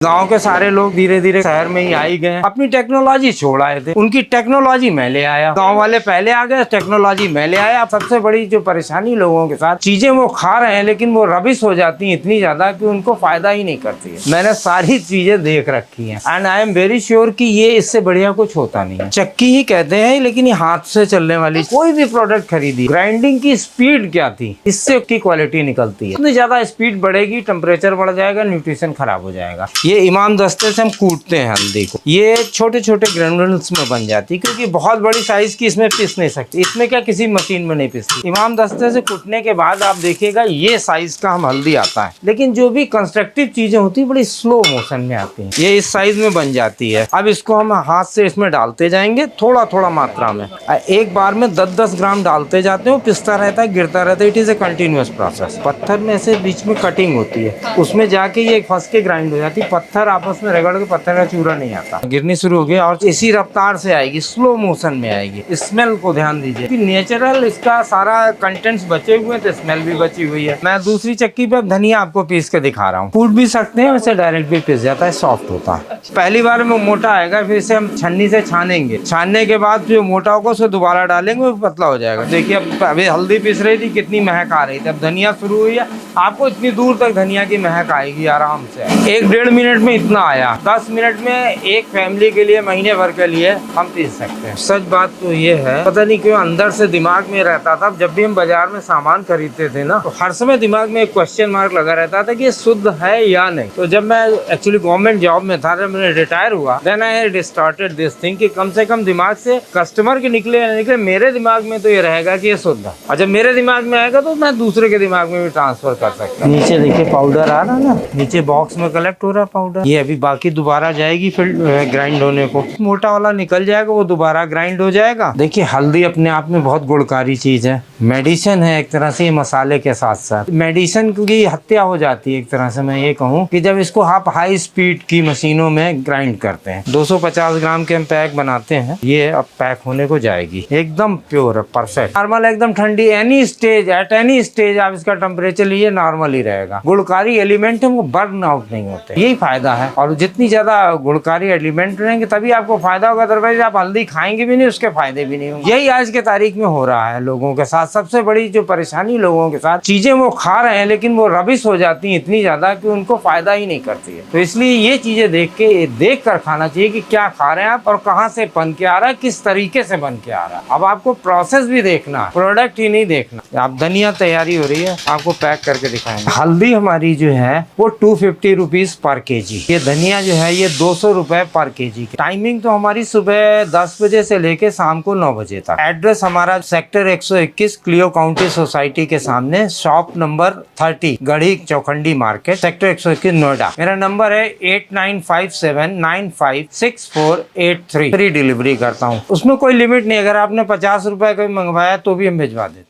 गांव के सारे लोग धीरे धीरे शहर में ही आ ही गए, अपनी टेक्नोलॉजी छोड़ आए थे, उनकी टेक्नोलॉजी मैं ले आया। गांव वाले पहले आ गए, टेक्नोलॉजी मैं ले आया। सबसे बड़ी जो परेशानी लोगों के साथ, चीजें वो खा रहे हैं लेकिन वो रबिश हो जाती है इतनी ज्यादा कि उनको फायदा ही नहीं करती है। मैंने सारी चीजें देख रखी है and I am very sure कि ये इससे बढ़िया कुछ होता नहीं है। चक्की ही कहते हैं लेकिन ये हाथ से चलने वाली कोई भी प्रोडक्ट खरीदी, ग्राइंडिंग की स्पीड क्या थी, इससे की क्वालिटी निकलती है। इतनी ज्यादा स्पीड बढ़ेगी, टेम्परेचर बढ़ जाएगा, न्यूट्रिशन खराब हो जाएगा। ये इमाम दस्ते से हम कूटते हैं हल्दी को, ये छोटे छोटे ग्रेनुल्स में बन जाती है क्योंकि बहुत बड़ी साइज की इसमें पिस नहीं सकती। इसमें क्या किसी मशीन में नहीं पिसती। इमाम दस्ते से कूटने के बाद आप देखिएगा ये साइज का हम हल्दी आता है, लेकिन जो भी कंस्ट्रक्टिव चीजें होती है बड़ी स्लो मोशन में आती है। ये इस साइज में बन जाती है। अब इसको हम हाथ से इसमें डालते जाएंगे थोड़ा थोड़ा मात्रा में, एक बार में 10-10 ग्राम डालते जाते हैं। वो पिसता रहता है, गिरता रहता है। It is a continuous process. पत्थर में से बीच में कटिंग होती है, उसमें जाके ये फंस के ग्राइंड हो जाती है। पत्थर आपस में रगड़ के पत्थर का चूरा नहीं आता, गिरनी शुरू हो गया और इसी रफ्तार से आएगी, स्लो मोशन में आएगी। स्मेल को ध्यान दीजिए कि नेचुरल इसका सारा कंटेंट्स बचे हुए हैं तो स्मेल भी बची हुई है। मैं दूसरी चक्की पे धनिया आपको पीस के दिखा रहा हूँ। कूट भी सकते हैं, वैसे डायरेक्ट भी पीस जाता है, सॉफ्ट होता है। पहली बार में मोटा आएगा, फिर इसे हम छन्नी से छानेंगे। छानने के बाद जो मोटा होगा उसे दोबारा डालेंगे, वो पतला हो जाएगा। देखिए अब अभी हल्दी पीस रही थी, कितनी महक आ रही थी। अब धनिया शुरू हुई है, आपको इतनी दूर तक धनिया की महक आएगी आराम से। 1-1.5 मिनट में इतना आया। 10 मिनट में एक फैमिली के लिए, महीने भर के लिए हम पीस सकते हैं। सच बात तो ये है, पता नहीं क्यों अंदर से दिमाग में रहता था, जब भी हम बाजार में सामान खरीदते थे ना, तो हर समय दिमाग में एक क्वेश्चन मार्क लगा रहता था कि ये शुद्ध है या नहीं। तो जब मैं एक्चुअली गवर्नमेंट जॉब में था, जब मैंने रिटायर हुआ, then I started this thing कि कम से कम दिमाग से कस्टमर के निकले या निकले, मेरे दिमाग में तो ये रहेगा कि ये शुद्ध है। और जब मेरे दिमाग में आएगा तो मैं दूसरे के दिमाग में भी ट्रांसफर कर सकता हूँ। नीचे देखिए पाउडर आ रहा है ना, नीचे बॉक्स में कलेक्ट हो रहा है पाउडर। ये अभी बाकी दोबारा जाएगी फिर ग्राइंड होने को। मोटा वाला निकल जाएगा, वो दोबारा ग्राइंड हो जाएगा। देखिए हल्दी अपने आप में बहुत गुणकारी चीज है, मेडिसिन है एक तरह से। मसाले के साथ साथ मेडिसिन की हत्या हो जाती है एक तरह से। मैं ये कहूँ कि जब इसको आप हाई स्पीड की मशीनों में ग्राइंड करते हैं। 250 ग्राम के हम पैक बनाते हैं, ये अब पैक होने को जाएगी। एकदम प्योर परफेक्ट नॉर्मल, एकदम ठंडी। Any stage, at any stage आप इसका टेम्परेचर लीजिए, नॉर्मल ही रहेगा। गुणकारी एलिमेंट है वो बर्न आउट नहीं होते, यही फायदा है। और जितनी ज्यादा गुणकारी एलिमेंट रहेंगे तभी आपको फायदा होगा, अदरवाइज आप हल्दी खाएंगे भी नहीं, उसके फायदे भी नहीं होंगे। यही आज के तारीख में हो रहा है लोगों के साथ। सबसे बड़ी जो परेशानी लोगों के साथ, चीजें वो खा रहे हैं लेकिन वो रबिश हो जाती है इतनी ज्यादा कि उनको फायदा ही नहीं करती है। तो इसलिए ये चीजें देख कर खाना चाहिए कि क्या खा रहे हैं आप और कहाँ से बन के आ रहा है, किस तरीके से बन के आ रहा है। अब आपको प्रोसेस भी देखना, प्रोडक्ट ही नहीं देखना। आप धनिया तैयारी हो रही है, आपको पैक करके दिखाएंगे। हल्दी हमारी जो है वो 250 रुपीज पर केजी। ये धनिया जो है ये 200 रुपए पर केजी। टाइमिंग तो हमारी सुबह 10 बजे से लेके शाम को 9 बजे तक। एड्रेस हमारा सेक्टर 121 क्लियो काउंटी सोसाइटी के सामने, शॉप नंबर 30, गढ़ी चौखंडी मार्केट, सेक्टर 121 नोएडा। मेरा नंबर है 8957956483। फ्री डिलीवरी करता हूँ, उसमें कोई लिमिट नहीं। अगर आपने 50 रुपए का मंगवाया तो भी हम भिजवा देते हैं।